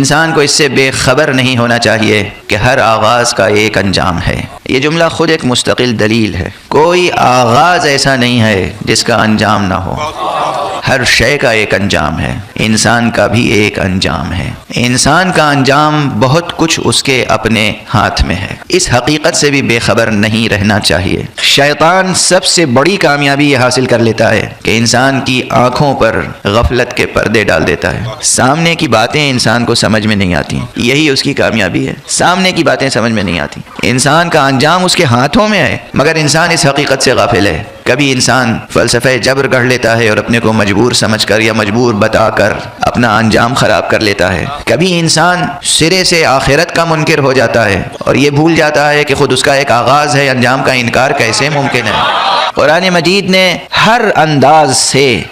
انسان کو اس سے بے خبر نہیں ہونا چاہیے کہ ہر آغاز کا ایک انجام ہے۔ یہ جملہ خود ایک مستقل دلیل ہے۔ کوئی آغاز ایسا نہیں ہے جس کا انجام نہ ہو۔ ہر شے کا ایک انجام ہے، انسان کا بھی ایک انجام ہے۔ انسان کا انجام بہت کچھ اس کے اپنے ہاتھ میں ہے۔ اس حقیقت سے بھی بے خبر نہیں رہنا چاہیے۔ شیطان سب سے بڑی کامیابی یہ حاصل کر لیتا ہے کہ انسان کی آنکھوں پر غفلت کے پردے ڈال دیتا ہے۔ سامنے کی باتیں انسان کو سمجھ میں نہیں آتی، یہی اس کی کامیابی ہے۔ سامنے کی باتیں سمجھ میں نہیں آتی، انسان کا انجام اس کے ہاتھوں میں ہے، مگر انسان اس حقیقت سے غافل ہے۔ کبھی انسان فلسفہ جبر گڑھ لیتا ہے اور اپنے کو مجبور سمجھ کر یا مجبور بتا کر اپنا انجام خراب کر لیتا ہے۔ کبھی انسان سرے سے آخرت کا منکر ہو جاتا ہے اور یہ بھول جاتا ہے کہ خود اس کا ایک آغاز ہے، انجام کا انکار کیسے ممکن ہے۔ قرآن مجید نے ہر انداز سے،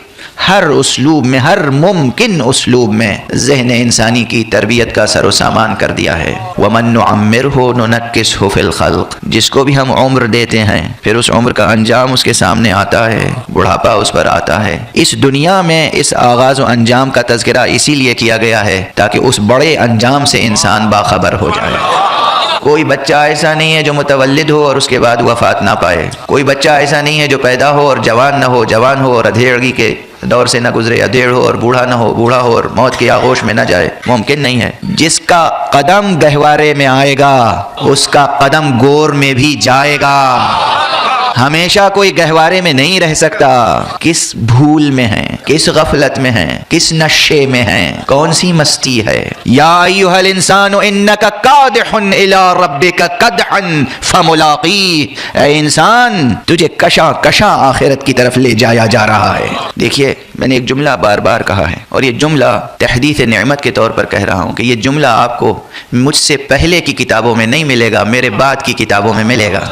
ہر اسلوب میں، ہر ممکن اسلوب میں ذہن انسانی کی تربیت کا سر و سامان کر دیا ہے۔ وَمَن نُعَمِّرْهُ نُنَكِّسْهُ فِي الْخَلْقِ، جس کو بھی ہم عمر دیتے ہیں پھر اس عمر کا انجام اس کے سامنے آتا ہے، بڑھاپا اس پر آتا ہے۔ اس دنیا میں اس آغاز و انجام کا تذکرہ اسی لیے کیا گیا ہے تاکہ اس بڑے انجام سے انسان باخبر ہو جائے۔ کوئی بچہ ایسا نہیں ہے جو متولد ہو اور اس کے بعد وفات نہ پائے۔ کوئی بچہ ایسا نہیں ہے جو پیدا ہو اور جوان نہ ہو، جوان ہو اور ادھیڑگی کے دور سے نہ گزرے، ادھیڑ ہو اور بوڑھا نہ ہو، بوڑھا ہو اور موت کی آغوش میں نہ جائے، ممکن نہیں ہے۔ جس کا قدم گہوارے میں آئے گا اس کا قدم گور میں بھی جائے گا۔ ہمیشہ کوئی گہوارے میں نہیں رہ سکتا۔ کس بھول میں ہیں، کس غفلت میں ہیں، کس نشے میں ہیں، کون سی مستی ہے۔ یا ایھا الانسان انک کادح الی ربک کدحا فملاقیہ، اے انسان تجھے کشاں کشاں آخرت کی طرف لے جایا جا رہا ہے۔ دیکھیے میں نے ایک جملہ بار بار کہا ہے اور یہ جملہ تحدیث نعمت کے طور پر کہہ رہا ہوں کہ یہ جملہ آپ کو مجھ سے پہلے کی کتابوں میں نہیں ملے گا، میرے بعد کی کتابوں میں ملے گا۔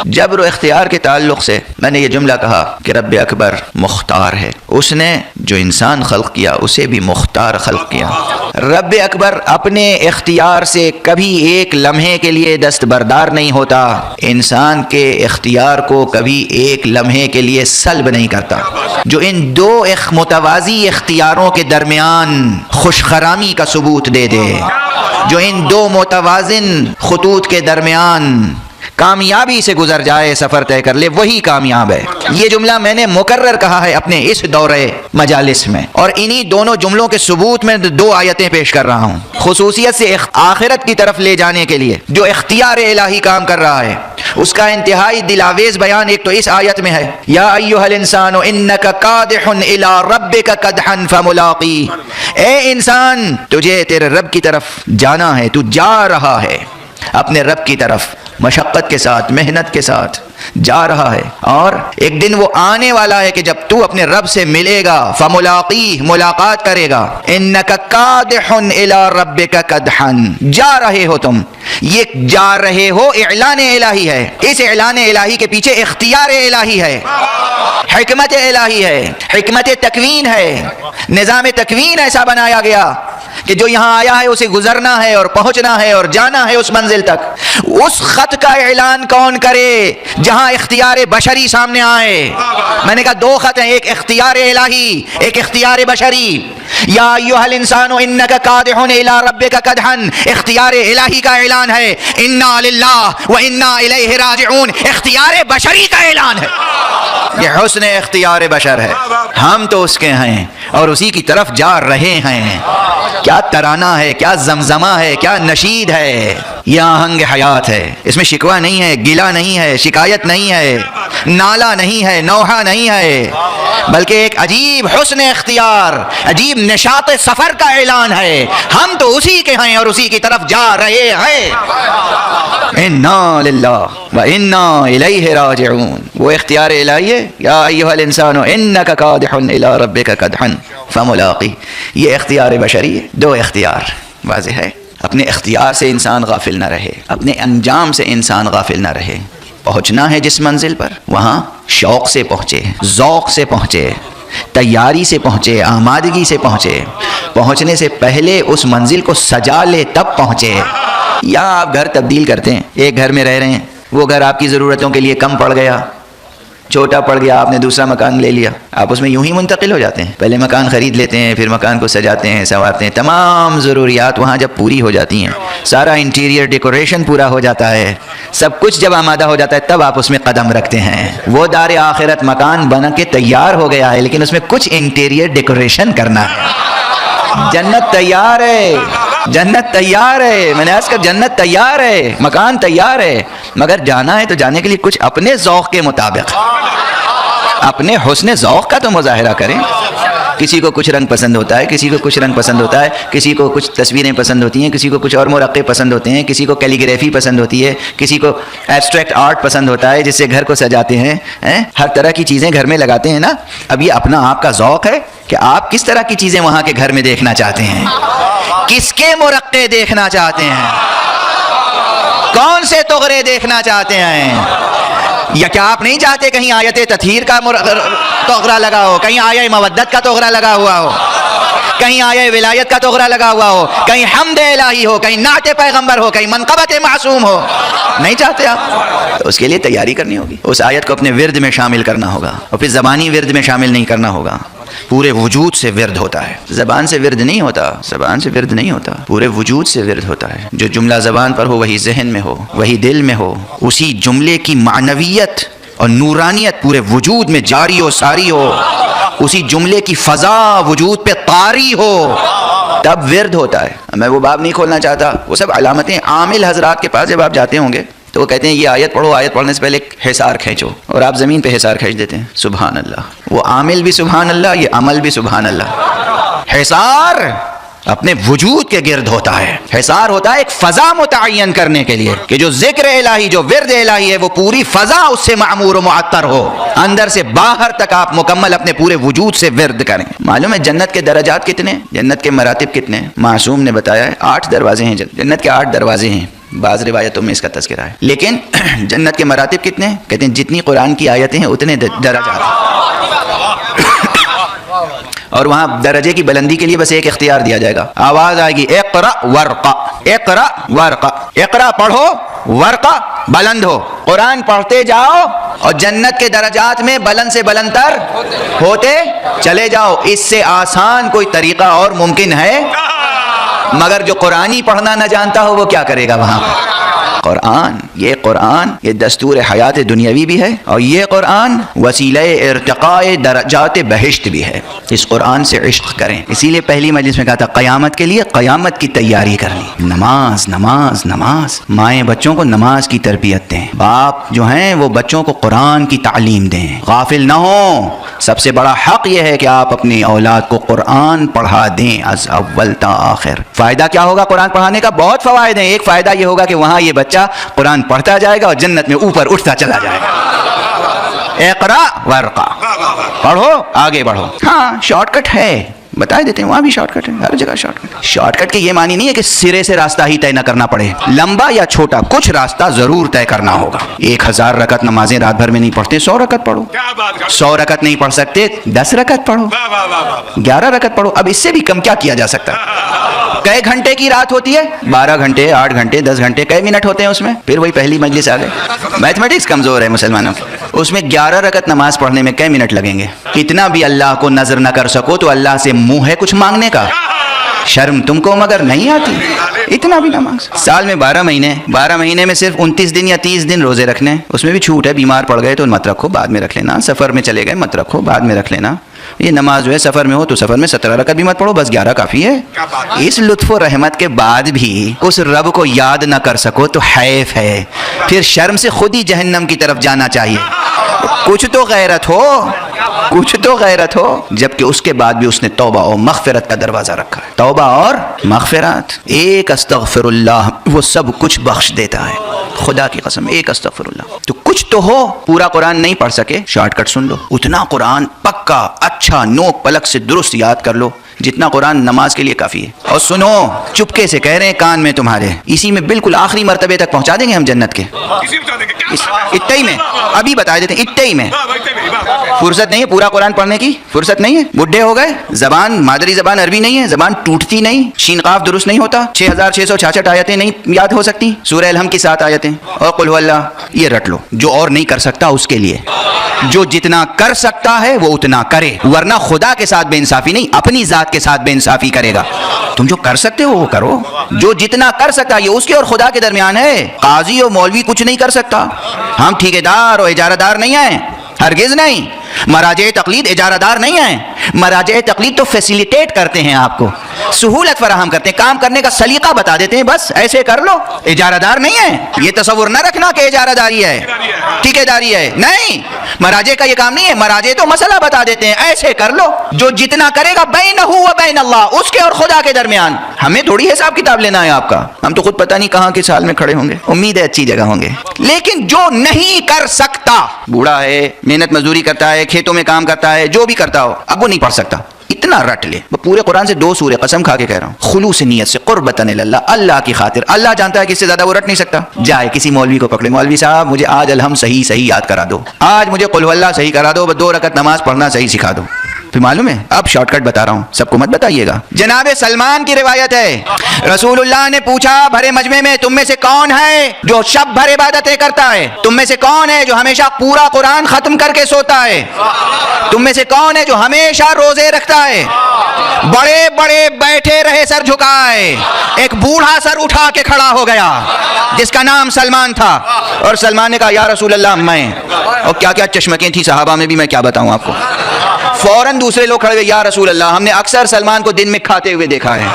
جبر و اختیار کے تعلق سے میں نے یہ جملہ کہا کہ رب اکبر مختار ہے، اس نے جو انسان خلق کیا اسے بھی مختار خلق کیا۔ رب اکبر اپنے اختیار سے کبھی ایک لمحے کے لیے دستبردار نہیں ہوتا، انسان کے اختیار کو کبھی ایک لمحے کے لیے سلب نہیں کرتا۔ جو ان دو متوازی اختیاروں کے درمیان خوش خرامی کا ثبوت دے دے، جو ان دو متوازن خطوط کے درمیان کامیابی سے گزر جائے، سفر طے کر لے، وہی کامیاب ہے۔ یہ جملہ میں نے مکرر کہا ہے اپنے اس دورے مجالس میں، اور انہی دونوں جملوں کے ثبوت میں دو آیتیں پیش کر رہا ہوں، خصوصیت سے آخرت کی طرف لے جانے کے لیے جو اختیار الہی کام کر رہا ہے۔ اس کا انتہائی دلاویز بیان ایک تو اس آیت میں ہے، یا ایھا الانسان انک کادح الی ربک کدحا فملاقیہ، اے انسان تجھے تیرے رب کی طرف جانا ہے، تو جا رہا ہے اپنے رب کی طرف، مشقت کے ساتھ، محنت کے ساتھ جا رہا ہے، اور ایک دن وہ آنے والا ہے کہ جب تو اپنے رب سے ملے گا، فملاقیہ ملاقات کرے گا۔ انک کادح الی ربک کدحا، جا رہے ہو تم، یہ جا رہے ہو اعلان الہی ہے، اس اعلان الہی کے پیچھے اختیار الہی ہے، حکمت الہی ہے، حکمت تکوین ہے، نظام تکوین ایسا بنایا گیا کہ جو یہاں آیا ہے اسے گزرنا ہے اور پہنچنا ہے اور جانا ہے اس منزل تک۔ اس خط کا اعلان کون کرے جہاں اختیار بشری سامنے آئے؟ میں نے کہا دو خط ہیں، ایک اختیار الہی، ایک اختیار بشری۔ یا ایھا الانسان انک کادح الی ربک کدحا، اختیار الہی کا اعلان ہے، انا للہ و انا الیہ راجعون، اختیار بشری کا اعلان ہے۔ یہ حسن اختیار بشر ہے، ہم تو اس کے ہیں اور اسی کی طرف جا رہے ہیں۔ کیا ترانہ ہے، کیا زمزمہ ہے، کیا نشید ہے، یہ آہنگ حیات ہے۔ اس میں شکوہ نہیں ہے، گلہ نہیں ہے، شکایت نہیں ہے، نالہ نہیں ہے، نوحہ نہیں ہے، بلکہ ایک عجیب حسن اختیار، عجیب نشاط سفر کا اعلان ہے۔ ہم تو اسی کے ہیں اور اسی کی طرف جا رہے ہیں۔ انا للہ و انا الیہ راجعون، وہ اختیار الہی ہے، یا ایھا الانسان انک کادح الی ربک کدحا فملاقیہ۔ یہ اختیار بشری ہے، دو اختیار واضح ہے۔ اپنے اختیار سے انسان غافل نہ رہے، اپنے انجام سے انسان غافل نہ رہے۔ پہنچنا ہے جس منزل پر، وہاں شوق سے پہنچے، ذوق سے پہنچے، تیاری سے پہنچے، آمادگی سے پہنچے، پہنچنے سے پہلے اس منزل کو سجا لے تب پہنچے۔ یا آپ گھر تبدیل کرتے ہیں، ایک گھر میں رہ رہے ہیں، وہ گھر آپ کی ضرورتوں کے لیے کم پڑ گیا، چھوٹا پڑ گیا، آپ نے دوسرا مکان لے لیا، آپ اس میں یوں ہی منتقل ہو جاتے ہیں. پہلے مکان خرید لیتے ہیں، پھر مکان کو سجاتے ہیں، سنوارتے ہیں، تمام ضروریات وہاں جب پوری ہو جاتی ہیں، سارا انٹیریئر ڈیکوریشن پورا ہو جاتا ہے، سب کچھ جب آمادہ ہو جاتا ہے، تب آپ اس میں قدم رکھتے ہیں. وہ دار آخرت مکان بن کے تیار ہو گیا ہے، لیکن اس میں کچھ انٹیریئر ڈیکوریشن کرنا ہے. جنت تیار ہے، جنت تیار ہے، میں نے عرض کہا جنت تیار ہے، مکان تیار ہے، مگر جانا ہے تو جانے کے لیے کچھ اپنے ذوق کے مطابق، اپنے حسن ذوق کا تو مظاہرہ کریں. کسی کو کچھ رنگ پسند ہوتا ہے، کسی کو کچھ رنگ پسند ہوتا ہے، کسی کو کچھ تصویریں پسند ہوتی ہیں، کسی کو کچھ اور مرقع پسند ہوتے ہیں، کسی کو کیلیگرافی پسند ہوتی ہے، کسی کو ایبسٹریکٹ آرٹ پسند ہوتا ہے جس سے گھر کو سجاتے ہیں. ہر طرح کی چیزیں گھر میں لگاتے ہیں نا. اب یہ اپنا آپ کا ذوق ہے کہ آپ کس طرح کی چیزیں وہاں کے گھر میں دیکھنا چاہتے ہیں، کس کے مرقع دیکھنا چاہتے ہیں، کون سے تغرے دیکھنا چاہتے ہیں. یا کیا آپ نہیں چاہتے کہیں آیت تطہیر کا تغرا لگا ہو، کہیں آیت مودت کا تغرا لگا ہوا ہو، کہیں آیت ولایت کا تغرا لگا ہوا ہو، کہیں حمد الہی ہو، کہیں نعت پیغمبر ہو، کہیں منقبت معصوم ہو؟ نہیں چاہتے آپ. تو اس کے لیے تیاری کرنی ہوگی، اس آیت کو اپنے ورد میں شامل کرنا ہوگا، اور پھر زبانی ورد میں شامل نہیں کرنا ہوگا. پورے وجود سے ورد ہوتا ہے، زبان سے ورد نہیں ہوتا، زبان سے ورد نہیں ہوتا، پورے وجود سے ورد ہوتا ہے. جو جملہ زبان پر ہو وہی ذہن میں ہو، وہی دل میں ہو، اسی جملے کی معنویت اور نورانیت پورے وجود میں جاری و ساری ہو، اسی جملے کی فضا وجود پہ طاری ہو، تب ورد ہوتا ہے. میں وہ باب نہیں کھولنا چاہتا، وہ سب علامتیں. عامل حضرات کے پاس جب آپ جاتے ہوں گے تو وہ کہتے ہیں یہ آیت پڑھو، آیت پڑھنے سے پہلے ایک حصار کھینچو، اور آپ زمین پہ حصار کھینچ دیتے ہیں. سبحان اللہ. وہ عامل بھی سبحان اللہ، یہ عمل بھی سبحان اللہ. حصار اپنے وجود کے گرد ہوتا ہے، حصار ہوتا ہے ایک فضا متعین کرنے کے لیے کہ جو ذکر الہی، جو ورد الہی ہے، وہ پوری فضا اس سے معمور و معطر ہو، اندر سے باہر تک آپ مکمل اپنے پورے وجود سے ورد کریں. معلوم ہے جنت کے درجات کتنے، جنت کے مراتب کتنے ہیں؟ معصوم نے بتایا ہے 8 دروازے ہیں. جنت کے 8 دروازے ہیں، بعض روایتوں میں اس کا تذکرہ ہے. لیکن جنت کے مراتب کتنے ہیں؟ کہتے ہیں جتنی قرآن کی آیتیں ہیں اتنے درجات ہیں. اور وہاں درجے کی بلندی کے لیے بس ایک اختیار دیا جائے گا، آواز آئے گی اقرا ورقا، اقرا ورقا، اقرا پڑھو، ورقا بلند ہو. قرآن پڑھتے جاؤ اور جنت کے درجات میں بلند سے بلند تر ہوتے چلے جاؤ. اس سے آسان کوئی طریقہ اور ممکن ہے؟ مگر جو قرآن ہی پڑھنا نہ جانتا ہو وہ کیا کرے گا وہاں؟ قرآن یہ دستور حیات دنیاوی بھی ہے، اور یہ قرآن وسیلہ ارتقاء درجات بہشت بھی ہے. اس قرآن سے عشق کریں. اسی لیے پہلی مجلس میں کہا تھا قیامت کے لیے قیامت کی تیاری کرنی. نماز نماز نماز. مائیں بچوں کو نماز کی تربیت دیں، باپ جو ہیں وہ بچوں کو قرآن کی تعلیم دیں، غافل نہ ہوں. سب سے بڑا حق یہ ہے کہ آپ اپنی اولاد کو قرآن پڑھا دیں از اول تا آخر. فائدہ کیا ہوگا قرآن پڑھانے کا؟ بہت فوائد ہیں. ایک فائدہ یہ ہوگا کہ وہاں یہ بچہ قرآن پڑھتا جائے گا اور جنت میں اوپر اٹھتا چلا جائے گا. اقرا ورقا، پڑھو آگے بڑھو. ہاں شارٹ کٹ ہے، بتا دیتے ہیں، وہاں بھی شارٹ کٹ ہے، ہر جگہ شارٹ کٹ. شارٹ کٹ کے یہ معنی نہیں ہے کہ سرے سے راستہ ہی طے نہ کرنا پڑے، لمبا یا چھوٹا کچھ راستہ ضرور طے کرنا ہوگا. 1000 رکعت نمازیں رات بھر میں نہیں پڑھتے، 100 رکعت پڑھو. 100 رکعت نہیں پڑھ سکتے 10 رکعت پڑھو، 11 رکعت پڑھو. اب اس سے بھی کم کیا کیا جا سکتا ہے؟ کئے گھنٹے کی رات ہوتی ہے؟ 12 گھنٹے، 8 گھنٹے، 10 گھنٹے. کئے منٹ ہوتے ہیں اس میں؟ پھر وہی پہلی مجلس آ گئے. میتھمیٹکس کمزور ہے مسلمانوں کی. اس میں 11 رکعت نماز پڑھنے میں کئے منٹ لگیں گے؟ کتنا بھی اللہ کو نظر نہ کر سکو تو اللہ سے منہ ہے کچھ مانگنے کا؟ شرم تم کو مگر نہیں آتی؟ اتنا بھی نماز. سال میں 12 مہینے، 12 مہینے میں صرف 29 دن یا 30 دن روزے رکھنے. اس میں بھی چھوٹ ہے، بیمار پڑ گئے تو مت رکھو، بعد میں رکھ لینا. سفر میں چلے گئے مت رکھو، بعد میں رکھ لینا. یہ نماز جو ہے سفر میں ہو تو سفر میں 17 رکعت بھی مت پڑھو، بس 11 کافی ہے. اس لطف و رحمت کے بعد بھی اس رب کو یاد نہ کر سکو تو حیف ہے. پھر شرم سے خود ہی جہنم کی طرف جانا چاہیے. کچھ تو غیرت ہو، کچھ تو غیرت ہو. جبکہ اس کے بعد بھی اس نے توبہ اور مغفرت کا دروازہ رکھا ہے. توبہ اور مغفرت. ایک استغفر اللہ وہ سب کچھ بخش دیتا ہے. خدا کی قسم، ایک استغفر اللہ. تو کچھ تو ہو. پورا قرآن نہیں پڑھ سکے، شارٹ کٹ سن لو. اتنا قرآن پکا اچھا نوک پلک سے درست یاد کر لو جتنا قرآن نماز کے لیے کافی ہے. اور سنو، چپکے سے کہہ رہے ہیں کان میں تمہارے، اسی میں بالکل آخری مرتبے تک پہنچا دیں گے ہم جنت کے. اٹائی میں ابھی بتا دیتے ہیں، اٹائی میں فرصت نہیں ہے پورا قرآن پڑھنے کی، فرصت نہیں ہے، بڈھے ہو گئے، زبان مادری زبان عربی نہیں ہے، زبان ٹوٹتی نہیں، شین قاف درست نہیں ہوتا، 6666 آیتیں نہیں یاد ہو سکتی، سورہ الحمد کی 7 آیتیں اور قل هو اللہ، یہ رٹ لو۔ جو اور نہیں کر سکتا اس کے لیے، جو جتنا کر سکتا ہے وہ اتنا کرے، ورنہ خدا کے ساتھ بے انصافی نہیں، اپنی ذات کے ساتھ بے انصافی کرے گا۔ تم جو کر سکتے ہو وہ کرو، جو جتنا کر سکتا یہ اس کے اور خدا کے درمیان ہے۔ قاضی اور مولوی کچھ نہیں کر سکتا، ہم ٹھیکیدار اور اجارہ دار نہیں ہیں، ہرگز نہیں۔ مراجع تقلید اجارہ دار نہیں ہیں، مراجع تقلید تو فیسیلیٹیٹ کرتے ہیں، آپ کو سہولت فراہم کرتے ہیں، کام کرنے کا سلیقہ بتا دیتے ہیں، بس ایسے کر لو، اجارہ دار نہیں ہے۔ یہ تصور نہ رکھنا کہ اجارہ داری ہے، ٹھیکیداری ہے، نہیں، مراجع کا یہ کام نہیں ہے، مراجع تو مسئلہ بتا دیتے ہیں، ایسے کر لو، جو جتنا کرے گا بینہ و بین اللہ، اس کے اور خدا کے درمیان۔ ہمیں تھوڑی حساب کتاب لینا ہے آپ کا، ہم تو خود پتہ نہیں کہاں کس حال میں کھڑے ہوں گے، امید ہے اچھی جگہ ہوں گے۔ لیکن جو نہیں کر سکتا، بوڑھا ہے، محنت مزدوری کرتا ہے، کھیتوں میں کام کرتا ہے، جو بھی کرتا ہو، اب وہ نہیں پڑھ سکتا، اتنا رٹ لے۔ میں پورے قرآن سے 2 سورے قسم کھا کے کہہ رہا ہوں، خلوص نیت سے، قربتاً اللہ، اللہ کی خاطر، اللہ جانتا ہے کہ اس سے زیادہ وہ رٹ نہیں سکتا، جائے کسی مولوی کو پکڑے، مولوی صاحب مجھے آج الحمد صحیح یاد کرا دو، آج مجھے قل اللہ صحیح کرا دو، 2 رکعت نماز پڑھنا صحیح سکھا دو۔ پھر معلوم ہے، اب شارٹ کٹ بتا رہا ہوں، سب کو مت بتائیے گا۔ جناب سلمان کی روایت ہے، رسول اللہ نے پوچھا بھرے مجمع میں، تم میں سے کون ہے جو شب بھر عبادتیں کرتا ہے؟ تم میں سے کون ہے جو ہمیشہ پورا قرآن ختم کر کے سوتا ہے؟ تم میں سے کون ہے جو ہمیشہ روزے رکھتا ہے؟ بڑے بڑے بیٹھے رہے سر جھکائے، ایک بوڑھا سر اٹھا کے کھڑا ہو گیا جس کا نام سلمان تھا، اور سلمان نے کہا یا رسول اللہ میں، اور کیا کیا چشمکیں تھی صحابہ میں بھی، میں کیا بتاؤں آپ کو۔ فوراً دوسرے لوگ کھڑے ہوئے، یا رسول اللہ ہم نے اکثر سلمان کو دن میں کھاتے ہوئے دیکھا ہے،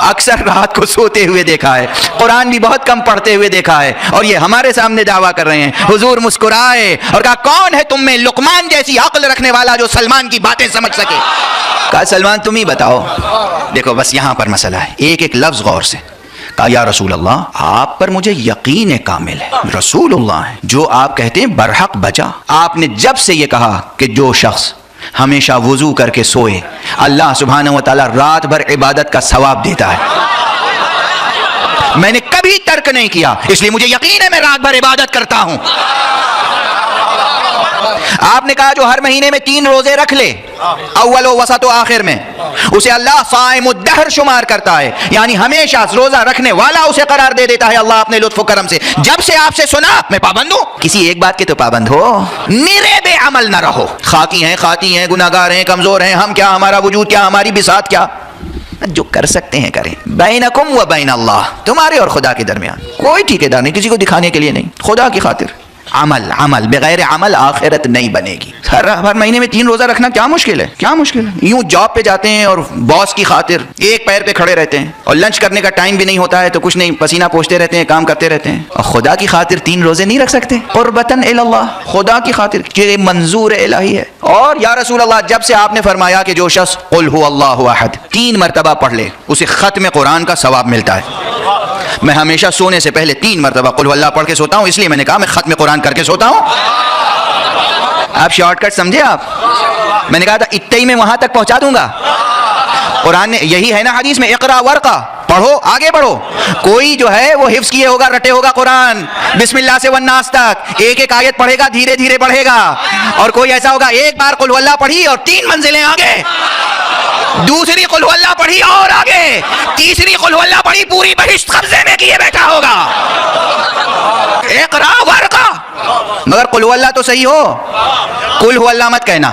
اکثر رات کو سوتے ہوئے دیکھا ہے، قرآن بھی بہت کم پڑھتے ہوئے دیکھا ہے، اور یہ ہمارے سامنے دعویٰ کر رہے ہیں۔ حضور مسکرائے اور کہا کون ہے تم میں لقمان جیسی عقل رکھنے والا جو سلمان کی باتیں سمجھ سکے؟ کہا سلمان تم ہی بتاؤ۔ دیکھو بس یہاں پر مسئلہ ہے، ایک ایک لفظ غور سے۔ کہا یا رسول اللہ آپ پر مجھے یقین کامل ہے، رسول اللہ ہے، جو آپ کہتے ہیں برحق بجا۔ آپ نے جب سے یہ کہا کہ جو شخص ہمیشہ وضو کر کے سوئے، اللہ سبحانہ و تعالیٰ رات بھر عبادت کا ثواب دیتا ہے، میں نے کبھی ترک نہیں کیا، اس لیے مجھے یقین ہے میں رات بھر عبادت کرتا ہوں۔ آپ نے کہا جو ہر مہینے میں 3 روزے رکھ لے، اول و وسط و آخر میں، اسے اللہ صائم الدہر شمار کرتا ہے، یعنی ہمیشہ روزہ رکھنے والا اسے قرار دے دیتا ہے اللہ اپنے لطف و کرم سے۔ جب سے آپ سے سنا میں پابند ہوں، کسی ایک بات کے تو پابند ہو، نرے بے عمل نہ رہو۔ خاکی ہیں، گناہگار ہیں، کمزور ہیں، ہم کیا، ہمارا وجود کیا، ہماری بساط کیا، جو کر سکتے ہیں کریں۔ بینکم و بین اللہ، تمہارے اور خدا کے درمیان کوئی ٹھیکیدار نہیں، کسی کو دکھانے کے لیے نہیں، خدا کی خاطر۔ عمل بغیر عمل آخرت نہیں بنے گی۔ ہر مہینے میں 3 روزہ رکھنا کیا مشکل ہے، کیا مشکل ہے؟ یوں جاب پہ جاتے ہیں اور باس کی خاطر ایک پیر پہ کھڑے رہتے ہیں، اور لنچ کرنے کا ٹائم بھی نہیں ہوتا ہے تو کچھ نہیں، پسینہ پوچھتے رہتے ہیں، کام کرتے رہتے ہیں، اور خدا کی خاطر 3 روزے نہیں رکھ سکتے، قربتاً الی اللہ، خدا کی خاطر، یہ منظور الہی ہے۔ اور یا رسول اللہ جب سے آپ نے فرمایا کہ جو شخص قل هو اللہ احد 3 مرتبہ پڑھ لے اسے ختم قرآن کا ثواب ملتا ہے۔ میں ہمیشہ سونے سے پہلے 3 مرتبہ قل هو اللہ پڑھ کے سوتا ہوں، اس لیے میں نے کہا میں ختم قرآن کر کے سوتا ہوں۔ آپ شارٹ کٹ سمجھے؟ آپ میں نے کہا تھا اتنے میں وہاں تک پہنچا دوں گا۔ قرآن نے یہی ہے نا حدیث میں، اقرا ورقا، پڑھو آگے بڑھو۔ کوئی جو ہے وہ حفظ کیے ہوگا، رٹے ہوگا قرآن بسم اللہ سے والناس تک، ایک ایک آیت پڑھے گا، دھیرے دھیرے پڑھے گا، اور کوئی ایسا ہوگا ایک بار قل هو اللہ پڑھی اور 3 منزلیں آگے، دوسری قل هو اللہ پڑھی اور آگے، تیسری قل هو اللہ پڑھی پوری بہشت قبضے میں کیے بیٹھا ہوگا۔ اقرا ورقا، مگر قل هو اللہ تو صحیح ہو، قل هو اللہ مت کہنا،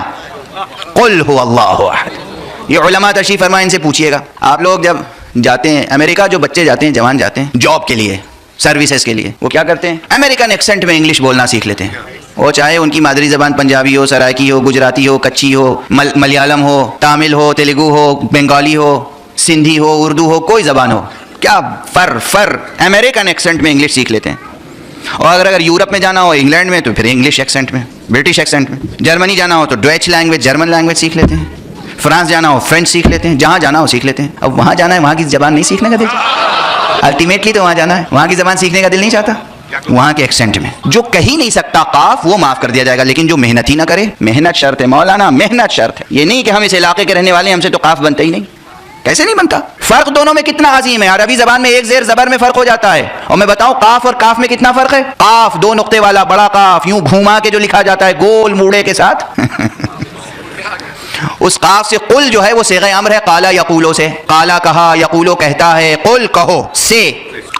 قل هو اللہ احد۔ یہ علماء تشریف فرمائیں، ان سے پوچھئے گا، آپ لوگ جب جاتے ہیں امریکہ، جو بچے جاتے ہیں، جوان جاتے ہیں جاب کے لیے، سروسز کے لیے، وہ کیا کرتے ہیں؟ امریکن ایکسنٹ میں انگلش بولنا سیکھ لیتے ہیں۔ وہ چاہے ان کی مادری زبان پنجابی ہو، سرائکی ہو، گجراتی ہو، کچھی ہو، ملیالم ہو، تامل ہو، تیلگو ہو، بنگالی ہو، سندھی ہو، اردو ہو، کوئی زبان ہو، کیا فر امریکن ایکسنٹ میں انگلش سیکھ لیتے ہیں۔ اور اگر یورپ میں جانا ہو، انگلینڈ میں، تو پھر انگلش ایکسنٹ میں، برٹش ایکسنٹ میں۔ جرمنی جانا ہو تو ڈویچ لینگویج، جرمن لینگویج سیکھ لیتے ہیں۔ فرانس جانا ہو فرینچ سیکھ لیتے ہیں، جہاں جانا ہو سیکھ لیتے ہیں۔ اب وہاں جانا ہے، وہاں کی زبان نہیں سیکھنے کا دل، الٹیمیٹلی تو وہاں جانا ہے، وہاں کی زبان سیکھنے کا دل نہیں چاہتا، وہاں کے ایکسنٹ میں۔ جو کہی نہیں سکتا قاف وہ معاف کر دیا جائے گا، لیکن جو محنت ہی نہ کرے، محنت شرط ہے مولانا، محنت شرط ہے۔ یہ نہیں کہ ہم اس علاقے کے رہنے والے ہیں، ہم سے تو قاف بنتا ہی نہیں، کیسے نہیں بنتا؟ فرق دونوں میں کتنا عظیم ہے۔ عربی زبان میں ایک زیر زبر میں فرق ہو جاتا ہے، اور میں بتاؤں قاف اور کاف میں کتنا فرق ہے۔ قاف 2 نقطے والا بڑا قاف، یوں گھوما کے جو لکھا جاتا ہے گول موڑے کے ساتھ اس قاف سے قل جو ہے وہ صیغہ امر ہے قالا یقولو سے، قالا کہا، یقولو کہتا ہے، قل کہو سے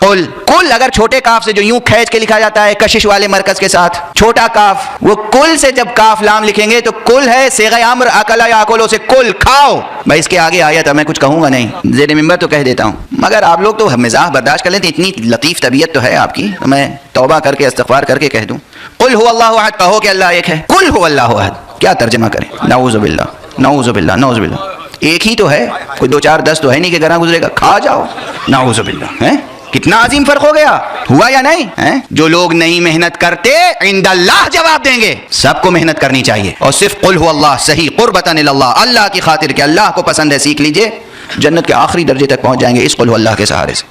قل. کل اگر چھوٹے کاف سے جو یوں کھینچ کے لکھا جاتا ہے کشش والے مرکز کے ساتھ، چھوٹا کاف، وہ کل سے جب کاف لام لکھیں گے تو کل ہے صیغہ امر اکلا یاکلو سے کل کھاؤ. میں اس کے آگے آیا تھا، میں کچھ کہوں گا نہیں، زیر ممبر تو کہہ دیتا ہوں، مگر آپ لوگ تو مزاح برداشت کر لیتے، اتنی لطیف طبیعت تو ہے آپ کی، میں توبہ کر کے استغفار کر کے کہہ دوں قل هو اللہ احد، کہو کہ اللہ ایک ہے. قل هو اللہ احد کیا ترجمہ کریں؟ نعوذ باللہ نعوذ باللہ نعوذ باللہ. ایک ہی تو ہے، کوئی 2 4 10 تو ہے نہیں کہ گھراں گزرے گا، کھا جاؤ. نعوذ باللہ. ہیں کتنا عظیم فرق ہو گیا، ہوا یا نہیں؟ جو لوگ نہیں محنت کرتے عند اللہ جواب دیں گے. سب کو محنت کرنی چاہیے، اور صرف قل هو اللہ صحیح قربتاً اللہ، اللہ کی خاطر کہ اللہ کو پسند ہے، سیکھ لیجئے، جنت کے آخری درجے تک پہنچ جائیں گے اس قل هو اللہ کے سہارے سے.